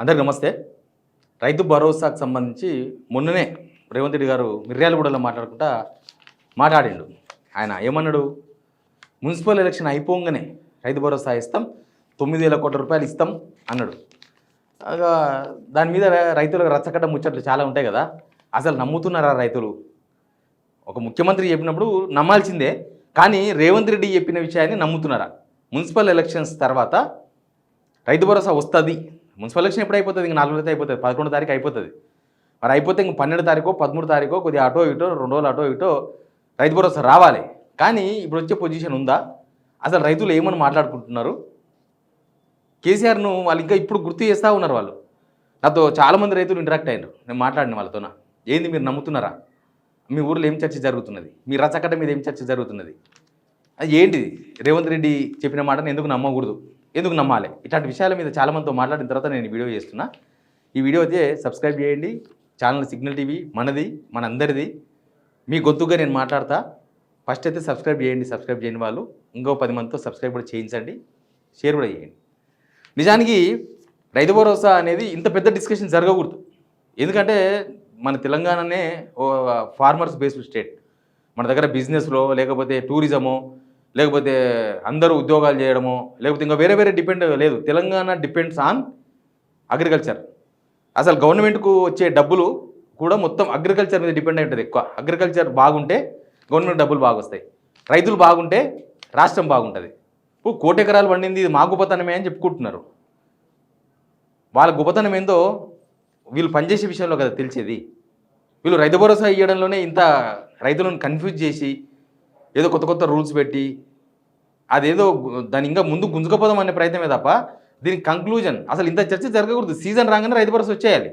అందరికీ నమస్తే. రైతు భరోసాకు సంబంధించి మొన్ననే రేవంత్ రెడ్డి గారు మిర్యాలగూడలో మాట్లాడిండు. ఆయన ఏమన్నాడు? మున్సిపల్ ఎలక్షన్ అయిపోగానే రైతు భరోసా ఇస్తాం, 9,000 కోట్ల రూపాయలు ఇస్తాం అన్నాడు. దాని మీద రైతులకు రచ్చకట్ట ముచ్చట్లు చాలా ఉంటాయి కదా. అసలు నమ్ముతున్నారా రైతులు? ఒక ముఖ్యమంత్రి చెప్పినప్పుడు నమ్మాల్సిందే, కానీ రేవంత్ రెడ్డి చెప్పిన విషయాన్ని నమ్ముతున్నారా? మున్సిపల్ ఎలక్షన్స్ తర్వాత రైతు భరోసా వస్తుంది. మున్సిపల్ ఎలక్షన్ ఎప్పుడు అయిపోతుంది? ఇంక 4 రోజులైతే అయిపోతుంది, 11వ తారీఖు అయిపోతుంది. మరి అయిపోతే ఇంక 12వ తారీఖు 13వ తారీఖు కొద్దిగా అటో ఇటో 2 రోజులు అటో ఇటో రైతు భరోసా రావాలి. కానీ ఇప్పుడు వచ్చే పొజిషన్ ఉందా? అసలు రైతులు ఏమని మాట్లాడుకుంటున్నారు? కేసీఆర్ను వాళ్ళు ఇంకా ఇప్పుడు గుర్తు చేస్తూ ఉన్నారు. వాళ్ళు నాతో చాలామంది రైతులు ఇంటరాక్ట్ అయ్యారు. నేను మాట్లాడిన వాళ్ళతోన, ఏంది మీరు నమ్ముతున్నారా? మీ ఊర్లో ఏం చర్చ జరుగుతున్నది? మీ రచ్చకట్ట మీద ఏం చర్చ జరుగుతున్నది? అది ఏంటిది? రేవంత్ రెడ్డి చెప్పిన మాటను ఎందుకు నమ్మకూడదు, ఎందుకు నమ్మాలి? ఇట్లాంటి విషయాల మీద చాలామందితో మాట్లాడిన తర్వాత నేను వీడియో చేస్తున్నా. ఈ వీడియో అయితే సబ్స్క్రైబ్ చేయండి. ఛానల్ సిగ్నల్ టీవీ మనది, మనందరిది. మీ గొంతుగా నేను మాట్లాడతా. ఫస్ట్ అయితే సబ్స్క్రైబ్ చేయండి. సబ్స్క్రైబ్ చేయని వాళ్ళు ఇంకో 10 మందితో సబ్స్క్రైబ్ కూడా చేయించండి, షేర్ కూడా చేయండి. నిజానికి రైతు భరోసా అనేది ఇంత పెద్ద డిస్కషన్ జరగకూడదు. ఎందుకంటే మన తెలంగాణనే ఫార్మర్స్ బేస్డ్ స్టేట్. మన దగ్గర బిజినెస్లో లేకపోతే టూరిజమో లేకపోతే అందరూ ఉద్యోగాలు చేయడమో లేకపోతే ఇంకా వేరే వేరే డిపెండ్ లేదు. Telangana depends on agriculture. అసలు గవర్నమెంట్కు వచ్చే డబ్బులు కూడా మొత్తం అగ్రికల్చర్ మీద డిపెండ్ అయి ఉంటుంది ఎక్కువ. అగ్రికల్చర్ బాగుంటే గవర్నమెంట్ డబ్బులు బాగా వస్తాయి, రైతులు బాగుంటే రాష్ట్రం బాగుంటుంది. ఇప్పుడు 1 కోటి ఎకరాలు పండింది, ఇది మా గొప్పతనమే అని చెప్పుకుంటున్నారు. వాళ్ళ గొప్పతనం ఏందో వీళ్ళు పనిచేసే విషయంలో కదా తెలిసేది. వీళ్ళు రైతు భరోసా ఇవ్వడంలోనే ఇంత రైతులను కన్ఫ్యూజ్ చేసి ఏదో కొత్త కొత్త రూల్స్ పెట్టి అదేదో దాని ఇంకా ముందు గుంజుకపోదాం అనే ప్రయత్నమే తప్ప దీనికి కంక్లూజన్ అసలు ఇంత చర్చ జరగకూడదు. సీజన్ రాగానే రైతు భరోసా వచ్చేయాలి.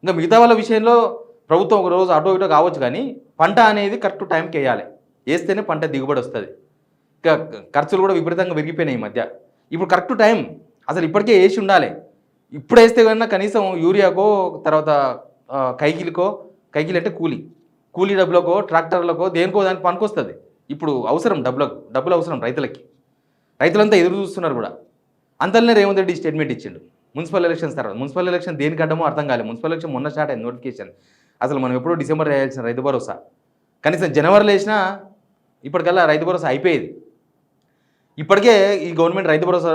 ఇంకా మిగతా వాళ్ళ విషయంలో ప్రభుత్వం ఒక రోజు అటో ఇటో కావచ్చు, కానీ పంట అనేది కరెక్ట్ టైంకి వేయాలి. వేస్తేనే పంట దిగుబడి వస్తుంది. ఇంకా ఖర్చులు కూడా విపరీతంగా పెరిగిపోయినాయి ఈ మధ్య. ఇప్పుడు కరెక్ట్ టైం అసలు ఇప్పటికే వేసి ఉండాలి. ఇప్పుడు వేస్తే కన్నా కనీసం యూరియాకో తర్వాత కైకిలు అంటే కూలీ డబ్బులకో ట్రాక్టర్లకో దేనికో దానికి పనికొస్తుంది. ఇప్పుడు అవసరం డబ్బులు అవసరం రైతులంతా ఎదురు చూస్తున్నారు కూడా. అంతలోనే రేవంత్ రెడ్డి స్టేట్మెంట్ ఇచ్చిండు మున్సిపల్ ఎలక్షన్స్ తర్వాత. మున్సిపల్ ఎలక్షన్ దేనికి అడ్డమో అర్థం కాలేదు. మున్సిపల్ ఎలక్షన్ మొన్న స్టార్ట్ అయింది నోటిఫికేషన్. అసలు మనం ఎప్పుడో డిసెంబర్ వేయాల్సిన రైతు భరోసా కనీసం జనవరిలో వేసినా ఇప్పటికల్లా రైతు భరోసా అయిపోయేది. ఇప్పటికే ఈ గవర్నమెంట్ రైతు భరోసా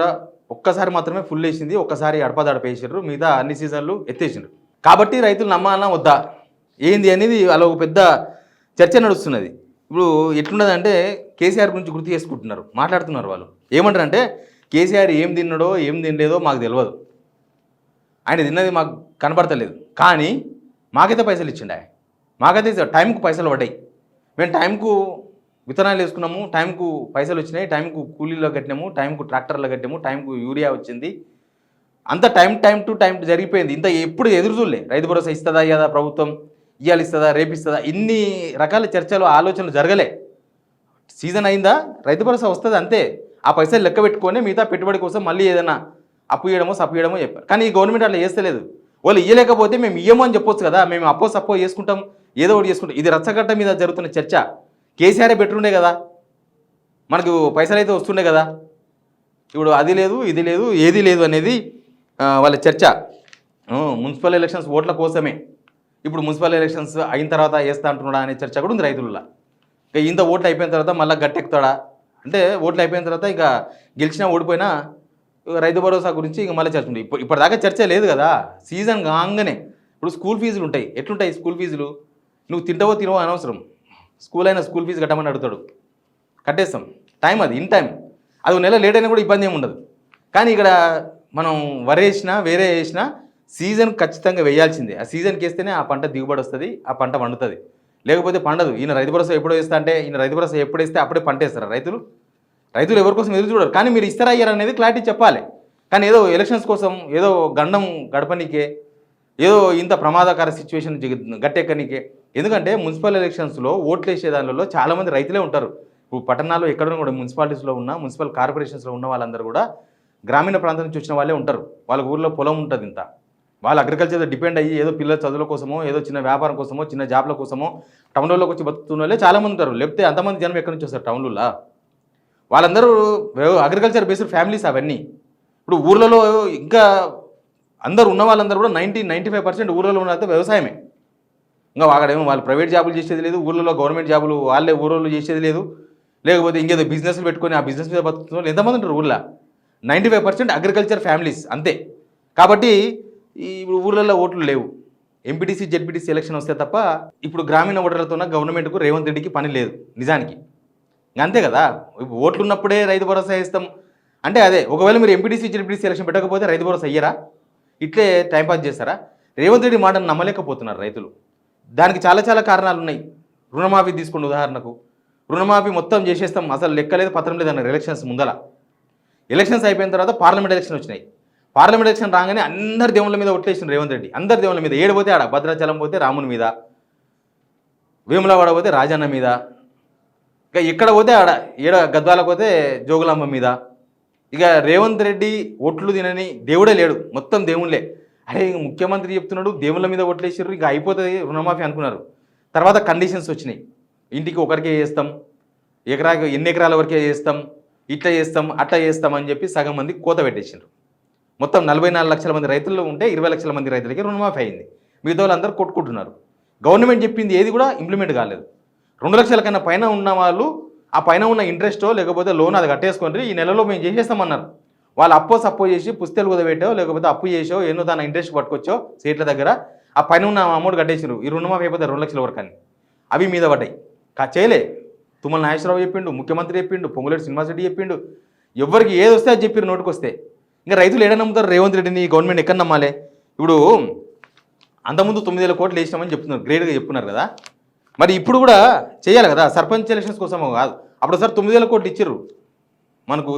ఒక్కసారి మాత్రమే ఫుల్ వేసింది, ఒక్కసారి అడపదడప వేసారు, మిగతా అన్ని సీజన్లు ఎత్తేసిండ్రు. కాబట్టి రైతులు నమ్మాలన్నా వద్దా ఏంది అనేది అలా ఒక పెద్ద చర్చ నడుస్తున్నది. ఇప్పుడు ఎట్లున్నదంటే కేసీఆర్ గురించి గుర్తు చేసుకుంటున్నారు, మాట్లాడుతున్నారు. వాళ్ళు ఏమంటారంటే కేసీఆర్ ఏం తిన్నాడో ఏం తినలేదో మాకు తెలియదు, ఆయన తిన్నది మాకు కనపడతలేదు, కానీ మాకైతే పైసలు ఇచ్చిండు. మాకైతే టైంకు పైసలు పడ్డాయి, మేము టైంకు విత్తనాలు వేసుకున్నాము, టైంకు పైసలు వచ్చినాయి, టైంకు కూలీలో కట్టినాము, టైంకు ట్రాక్టర్లో కట్టాము, టైంకు యూరియా వచ్చింది, అంతా టైం టు జరిగిపోయింది. ఇంత ఎప్పుడు ఎదురు చూడలే రైతు భరోసా ఇస్తుందా ఇదా ప్రభుత్వం, ఇవాళ ఇస్తుందా రేపు ఇస్తుందా, ఇన్ని రకాల చర్చలు ఆలోచనలు జరగలే. సీజన్ అయిందా రైతు భరోసా వస్తుంది అంతే. ఆ పైసలు లెక్క పెట్టుకొని మిగతా పెట్టుబడి కోసం మళ్ళీ ఏదైనా అప్పు ఇవ్వడమో చెప్పారు. కానీ ఈ గవర్నమెంట్ అట్లా చేస్తలేదు. వాళ్ళు ఇవ్వలేకపోతే మేము ఇయ్యము అని చెప్పొచ్చు కదా, మేము సప్పో చేసుకుంటాం, ఏదో ఒకటి చేసుకుంటాం. ఇది రచ్చగట్ట మీద జరుగుతున్న చర్చ. కేసీఆర్ పెట్టుండే కదా, మనకు పైసలు అయితే వస్తుండే కదా. ఇప్పుడు అది లేదు ఇది లేదు ఏది లేదు అనేది వాళ్ళ చర్చ. మున్సిపల్ ఎలక్షన్స్ ఓట్ల కోసమే. ఇప్పుడు మున్సిపల్ ఎలక్షన్స్ అయిన తర్వాత వేస్తా అంటున్నాడా అనే చర్చ కూడా ఉంది రైతులలో. ఇక ఇంత ఓట్లు అయిపోయిన తర్వాత మళ్ళీ గట్టెక్కుతాడా అంటే, ఓట్లు అయిపోయిన తర్వాత ఇంకా గెలిచినా ఓడిపోయినా రైతు భరోసా గురించి ఇంకా మళ్ళీ చర్చ ఉంది. ఇప్పటిదాకా చర్చ లేదు కదా. సీజన్ కాగానే ఇప్పుడు స్కూల్ ఫీజులు ఉంటాయి. ఎట్లుంటాయి స్కూల్ ఫీజులు? నువ్వు తినవో అనవసరం, స్కూల్ అయినా స్కూల్ ఫీజు కట్టమని అడుగుతాడు, కట్టేస్తాం. టైం అది ఇన్ టైం. అది 1 నెల లేట్ అయినా కూడా ఇబ్బంది ఏమి ఉండదు. కానీ ఇక్కడ మనం వరేసినా వేరే వేసినా సీజన్ ఖచ్చితంగా వేయాల్సిందే. ఆ సీజన్కి వేస్తేనే ఆ పంట దిగుబడి వస్తుంది, ఆ పంట పండుతుంది. లేకపోతే పండదు. ఈయన రైతు భరోసా ఎప్పుడు వేస్తా అంటే, ఈయన రైతు భరోసా ఎప్పుడు వేస్తే అప్పుడే పంట వేస్తారా రైతులు ఎవరి కోసం ఎదురు చూడరు. కానీ మీరు ఇస్తారా అయ్యారు అనేది క్లారిటీ చెప్పాలి. కానీ ఏదో ఎలక్షన్స్ కోసం ఏదో గండం గడపనికే, ఏదో ఇంత ప్రమాదకర సిచ్యువేషన్ గట్టెక్కనికే. ఎందుకంటే మున్సిపల్ ఎలక్షన్స్లో ఓట్లు వేసే దానిలో చాలామంది రైతులే ఉంటారు. ఇప్పుడు పట్టణాల్లో ఎక్కడైనా కూడా మున్సిపాలిటీస్లో ఉన్న మున్సిపల్ కార్పొరేషన్స్లో ఉన్న వాళ్ళందరూ కూడా గ్రామీణ ప్రాంతం నుంచి వచ్చిన వాళ్ళే ఉంటారు. వాళ్ళ ఊళ్ళో పొలం ఉంటుంది ఇంత. వాళ్ళు అగ్రికల్చర్ డిపెండ్ అయ్యి ఏదో పిల్లల చదువుల కోసమో ఏదో చిన్న వ్యాపారం కోసమో చిన్న జాబ్ల కోసమో టౌన్లోకి వచ్చి బతుకుతున్న వాళ్ళే చాలామంది ఉంటారు. లేకపోతే అంతమంది జనం ఎక్కడి నుంచి వస్తారు టౌన్లలో? వాళ్ళందరూ అగ్రికల్చర్ బేస్డ్ ఫ్యామిలీస్ అవన్నీ. ఇప్పుడు ఊర్లలో ఇంకా అందరు ఉన్న వాళ్ళందరూ కూడా 95% ఊళ్ళలో ఉన్నది వ్యవసాయమే. ఇంకా వాడేమో వాళ్ళు ప్రైవేట్ జాబులు చేసేది లేదు, ఊళ్ళలో గవర్నమెంట్ జాబులు వాళ్ళే ఊళ్ళో చేసేది లేదు, లేకపోతే ఇంకేదో బిజినెస్లు పెట్టుకొని ఆ బిజినెస్ మీద బతుకుతున్న వాళ్ళు ఎంతమంది ఉంటారు ఊళ్ళో. 95% అగ్రికల్చర్ ఫ్యామిలీస్ అంతే. కాబట్టి ఈ ఊళ్ళల్లో ఓట్లు లేవు. ఎంపీటీసీ జెడ్పీటీసీ ఎలక్షన్ వస్తే తప్ప ఇప్పుడు గ్రామీణ ఓటర్లతోన గవర్నమెంట్కు రేవంత్ రెడ్డికి పని లేదు నిజానికి. అంతే కదా, ఓట్లు ఉన్నప్పుడే రైతు భరోసా ఇస్తాం అంటే అదే. ఒకవేళ మీరు ఎంపీటీసీ జెడ్పీటీసీ ఎలక్షన్ పెట్టకపోతే రైతు భరోసా అయ్యరా? ఇట్లే టైంపాస్ చేస్తారా? రేవంత్ రెడ్డి మాటను నమ్మలేకపోతున్నారు రైతులు. దానికి చాలా చాలా కారణాలు ఉన్నాయి. రుణమాఫీ తీసుకున్న ఉదాహరణకు, రుణమాఫీ మొత్తం చేసేస్తాం, అసలు లెక్కలేదు పత్రం లేదు అన్నారు ఎలక్షన్స్ ముందల. ఎలక్షన్స్ అయిపోయిన తర్వాత పార్లమెంట్ ఎలక్షన్ వచ్చినాయి. పార్లమెంట్ ఎలక్షన్ రాగానే అందరి దేవుళ్ళ మీద ఒట్లేసిన రేవంత్ రెడ్డి. అందరి దేవుళ్ళ మీద, ఏడు పోతే ఆడ భద్రాచలం పోతే రాముని మీద, వేములవాడ పోతే రాజన్న మీద, ఇక ఎక్కడ పోతే ఆడ ఏడ గద్వాలకు పోతే జోగులాంబ మీద. ఇక రేవంత్ రెడ్డి ఓట్లు తినని దేవుడే లేడు, మొత్తం దేవుళ్ళే. అరే ముఖ్యమంత్రి చెప్తున్నాడు దేవుళ్ళ మీద ఓట్లేసారు, ఇక అయిపోతుంది రుణమాఫీ అనుకున్నారు. తర్వాత కండిషన్స్ వచ్చినాయి. ఇంటికి ఒకరికే చేస్తాం, ఎన్ని ఎకరాల వరకే చేస్తాం, ఇట్లా చేస్తాం అట్లా చేస్తాం అని చెప్పి సగం మంది కోత పెట్టేసారు. మొత్తం 44 లక్షల మంది రైతుల్లో ఉంటే 20 లక్షల మంది రైతులకి రుణమాఫీ అయింది. మిగతా వాళ్ళందరూ కొట్టుకుంటున్నారు. గవర్నమెంట్ చెప్పింది ఏది కూడా ఇంప్లిమెంట్ కాలేదు. 2 లక్షల కన్నా పైన ఉన్న వాళ్ళు ఆ పైన ఉన్న ఇంట్రెస్టో లేకపోతే లోన్ అది కట్టేసుకొని ఈ నెలలో మేము చేసేస్తామన్నారు. వాళ్ళు సప్పో చేసి పుస్తెలు కుదబెట్టో లేకపోతే అప్పు చేసో ఎన్నో తన ఇంట్రెస్ట్ పట్టుకొచ్చో సీట్ల దగ్గర ఆ పైన ఉన్న అమౌంట్ కట్టేసారు. ఈ రుణమాఫీ అయిపోతే 2 లక్షల వరకు అని అవి మీద పడ్డాయి. చేయలే. తుమ్మల నాగేశ్వరరావు చెప్పిండు, ముఖ్యమంత్రి చెప్పిండు, పొంగులేటి శ్రీనివాసరెడ్డి చెప్పిండు, ఎవరికి ఏది వస్తే అది చెప్పారు నోటికి వస్తే. ఇంకా రైతులు ఏడ నమ్ముతారు రేవంత్ రెడ్డిని? గవర్నమెంట్ ఎక్కడ నమ్మాలి? ఇప్పుడు అంతకుముందు 9,000 కోట్లు వేసినామని చెప్తున్నారు, గ్రేడ్గా చెప్తున్నారు కదా. మరి ఇప్పుడు కూడా చేయాలి కదా, సర్పంచ్ ఎలక్షన్స్ కోసం కాదు. అప్పుడు సార్ 9,000 కోట్లు ఇచ్చిర్రు మనకు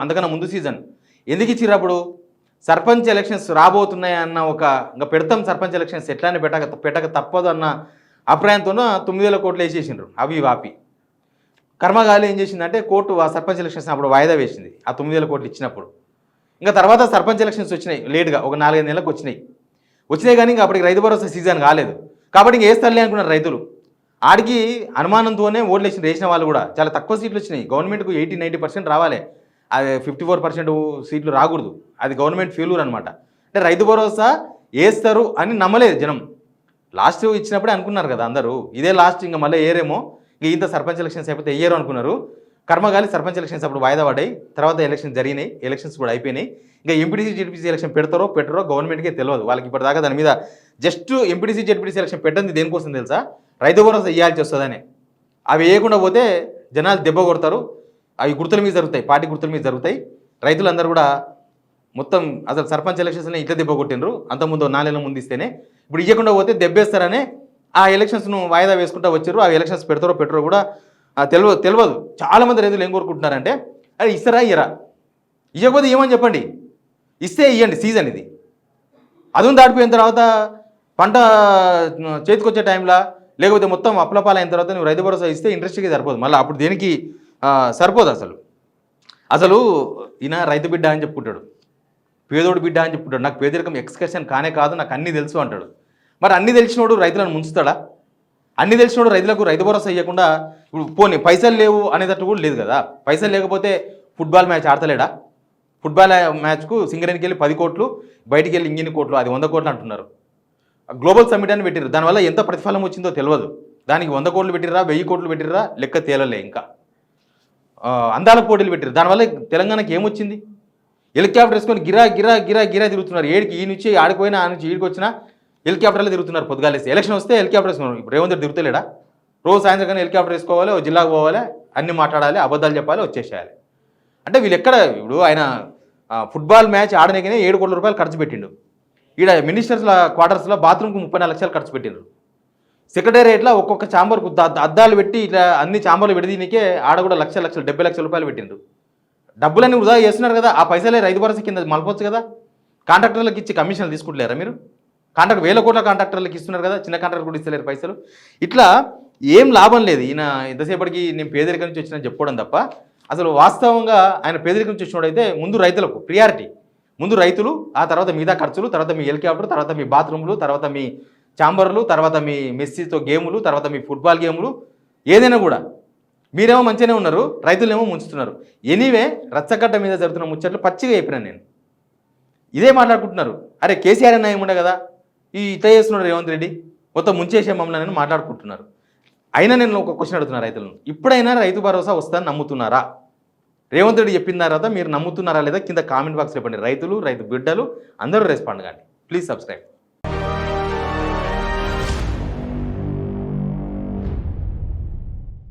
అంతకన్నా ముందు సీజన్. ఎందుకు ఇచ్చిర్రు అప్పుడు? సర్పంచ్ ఎలక్షన్స్ రాబోతున్నాయి అన్న ఇంకా పెడతాం సర్పంచ్ ఎలక్షన్స్ ఎట్లానే పెట్టక తప్పదు అన్న అభిప్రాయంతో 9,000 కోట్లు వేసేసిండ్రు. అవి వాపి కర్మగాలి ఏం చేసిందంటే కోర్టు ఆ సర్పంచ్ ఎలక్షన్స్ అప్పుడు వాయిదా వేసింది ఆ 9,000 కోట్లు ఇచ్చినప్పుడు. ఇంకా తర్వాత సర్పంచ్ ఎలక్షన్స్ వచ్చినాయి లేట్గా, ఒక 4-5 నెలలకు వచ్చినాయి కానీ ఇంకా అప్పటికి రైతు భరోసా సీజన్ కాలేదు. కాబట్టి ఇంక వేస్తారులే అనుకున్నారు రైతులు. ఆడికి అనుమానంతోనే ఓట్లు వేసిన వాళ్ళు కూడా చాలా తక్కువ సీట్లు వచ్చినాయి. గవర్నమెంట్కు 80-90% రావాలి, అది 54% సీట్లు రాకూడదు. అది గవర్నమెంట్ ఫెయిల్యూర్ అనమాట. అంటే రైతు భరోసా వేస్తారు అని నమ్మలేదు జనం. లాస్ట్ ఇచ్చినప్పుడే అనుకున్నారు కదా అందరూ, ఇదే లాస్ట్ ఇంకా మళ్ళీ ఏరేమో, ఇంక ఇంత సర్పంచ్ ఎలక్షన్స్ అయిపోతే వేయరు అనుకున్నారు. కర్మగాలి సర్పంచ్ ఎలక్షన్స్ అప్పుడు వాయిదా పడ్డాయి. తర్వాత ఎలక్షన్స్ జరిగినాయి, ఎలక్షన్స్ కూడా అయిపోయినాయి. ఇంకా ఎంపీటీసీ జెడ్పీటీసీ ఎలక్షన్ పెట్టరో గవర్నమెంట్కే తెలియదు. వాళ్ళకి ఇప్పటిదాకా దాని మీద జస్ట్ ఎంపీటీసీ జెడ్పీటీసీ ఎలక్షన్ పెట్టింది దేనికోసం తెలుసా? రైతు భరోసా ఇవ్వాల్సి వస్తుందని. అవి వేయకుండా పోతే జనాలు దెబ్బ కొడతారు. అవి గుర్తుల మీద జరుగుతాయి, పార్టీ గుర్తుల మీద జరుగుతాయి. రైతులందరూ కూడా మొత్తం అసలు సర్పంచ్ ఎలక్షన్స్ని ఇట్లా దెబ్బ కొట్టిండ్రు. అంతకుముందు 4 నెలల ముందు ఇస్తేనే, ఇప్పుడు ఇవ్వకుండా పోతే దెబ్బేస్తారనే ఆ ఎలక్షన్స్ను వాయిదా వేసుకుంటూ వచ్చారు. ఆ ఎలక్షన్స్ పెట్టరో కూడా తెలియదు. చాలామంది రైతులు ఏం కోరుకుంటున్నారంటే అది ఇస్తారా ఇయ్యరా, ఇవ్వకపోతే ఏమని చెప్పండి, ఇస్తే ఇవ్వండి, సీజన్ ఇది. అదును దాటిపోయిన తర్వాత పంట చేతికొచ్చే టైంలో లేకపోతే మొత్తం అప్లపాలైన తర్వాత నువ్వు రైతు భరోసా ఇస్తే ఇంట్రెస్ట్కి సరిపోదు. మళ్ళీ అప్పుడు దేనికి సరిపోదు. అసలు ఈయన రైతు బిడ్డ అని చెప్పుకుంటాడు, పేదోడు బిడ్డ అని చెప్పుకుంటాడు. నాకు పేదరికం ఎక్స్కర్షన్ కానే కాదు, నాకు అన్నీ తెలుసు అంటాడు. మరి అన్నీ తెలిసినోడు రైతులను ముంచుతాడా? అన్నీ తెలిసినోడు రైతులకు రైతు భరోసా ఇవ్వకుండా ఇప్పుడు పోనీ పైసలు లేవు అనేటట్టు కూడా లేదు కదా. పైసలు లేకపోతే ఫుట్బాల్ మ్యాచ్ ఆడతలేడా? ఫుట్బాల్ మ్యాచ్కు సింగరేణికి వెళ్ళి 10 కోట్లు, బయటికి వెళ్ళి ఇంగిన్ని కోట్లు, అది 100 కోట్లు అంటున్నారు. గ్లోబల్ సమ్మిట్ అని పెట్టిర్రు, దానివల్ల ఎంత ప్రతిఫలం వచ్చిందో తెలియదు. దానికి 100 కోట్లు పెట్టిర్రా 1000 కోట్లు పెట్టిర్రా లెక్క తేలలే. ఇంకా అందాల పోటీలు పెట్టిర్రు, దానివల్ల తెలంగాణకి ఏమొచ్చింది? హెలికాప్టర్ వేసుకొని గిరా గిరా గిరా గిరా తిరుగుతున్నారు. ఈ నుంచి ఆడిపోయినా ఆ నుంచి ఈడికి వచ్చినా హెలికాప్టర్లో తిరుగుతున్నారు. పొద్దుగాలేసి ఎలక్షన్ వస్తే హెలికాప్టర్ వేసుకున్నారు. ఇప్పుడు రేవంత్ రెడ్డి తిరుగుతలేడా? రోజు సాయంత్రం కానీ హెలికాప్టర్ వేసుకోవాలి, జిల్లాకు పోవాలి, అన్ని మాట్లాడాలి, అబద్ధాలు చెప్పాలి, వచ్చేసేయాలి. అంటే వీళ్ళు ఎక్కడ? ఇప్పుడు ఆయన ఫుట్బాల్ మ్యాచ్ ఆడనికనే 7 కోట్ల రూపాయలు ఖర్చు పెట్టిండు. ఈడ మినిస్టర్స్ల క్వార్టర్స్లో బాత్రూమ్కి 34 లక్షలు ఖర్చు పెట్టిండ్రు. సెక్రటేరియట్లో ఒక్కొక్క ఛాంబర్కు అద్దాలు పెట్టి ఇట్లా అన్ని ఛాంబర్లు విడదీనికే ఆడ కూడా లక్షలు 70 లక్షల రూపాయలు పెట్టిండ్రు. డబ్బులన్నీ వృధా చేస్తున్నారు కదా. ఆ పైసలే రైతు భరోసా కింద మలపొచ్చు కదా. కాంట్రాక్టర్లకు ఇచ్చి కమిషన్లు తీసుకుంటలేరా మీరు? 1,000 కోట్ల కాంట్రాక్టర్లకు ఇస్తున్నారు కదా, చిన్న కాంట్రాక్టర్ కూడా ఇస్తలేరు పైసలు. ఇట్లా ఏం లాభం లేదు. ఈయన ఎంతసేపటికి నేను పేదరికం నుంచి వచ్చినా చెప్పుకోవడం తప్ప అసలు వాస్తవంగా ఆయన పేదరికం నుంచి వచ్చినోడైతే ముందు రైతులకు ప్రియారిటీ, ముందు రైతులు, ఆ తర్వాత మిగతా ఖర్చులు, తర్వాత మీ హెలికాప్టర్, తర్వాత మీ బాత్రూమ్లు, తర్వాత మీ ఛాంబర్లు, తర్వాత మీ మెస్సీతో గేములు, తర్వాత మీ ఫుట్బాల్ గేములు, ఏదైనా కూడా. మీరేమో మంచిగానే ఉన్నారు, రైతులేమో ముంచుతున్నారు. ఎనీవే రచ్చగడ్డ మీద జరుగుతున్న ముచ్చట్లు పచ్చిగా చెప్పినాను నేను. ఇదే మాట్లాడుకుంటున్నారు. అరే కేసీఆర్ అన్న ఏముండే కదా, ఈ ఇట్లా చేస్తున్నాడు రేవంత్ రెడ్డి, మొత్తం ముంచేసే మమ్మల్ని అని మాట్లాడుకుంటున్నారు. అయినా నేను ఒక క్వశ్చన్ అడుగుతున్నా రైతులను, ఇప్పుడైనా రైతు భరోసా వస్తుందని నమ్ముతున్నారా? రేవంత్ రెడ్డి చెప్పిన తర్వాత మీరు నమ్ముతున్నారా లేదా కింద కామెంట్ బాక్స్ చెప్పండి. రైతులు, రైతు బిడ్డలు అందరూ రెస్పాండ్ కాండి. Please subscribe.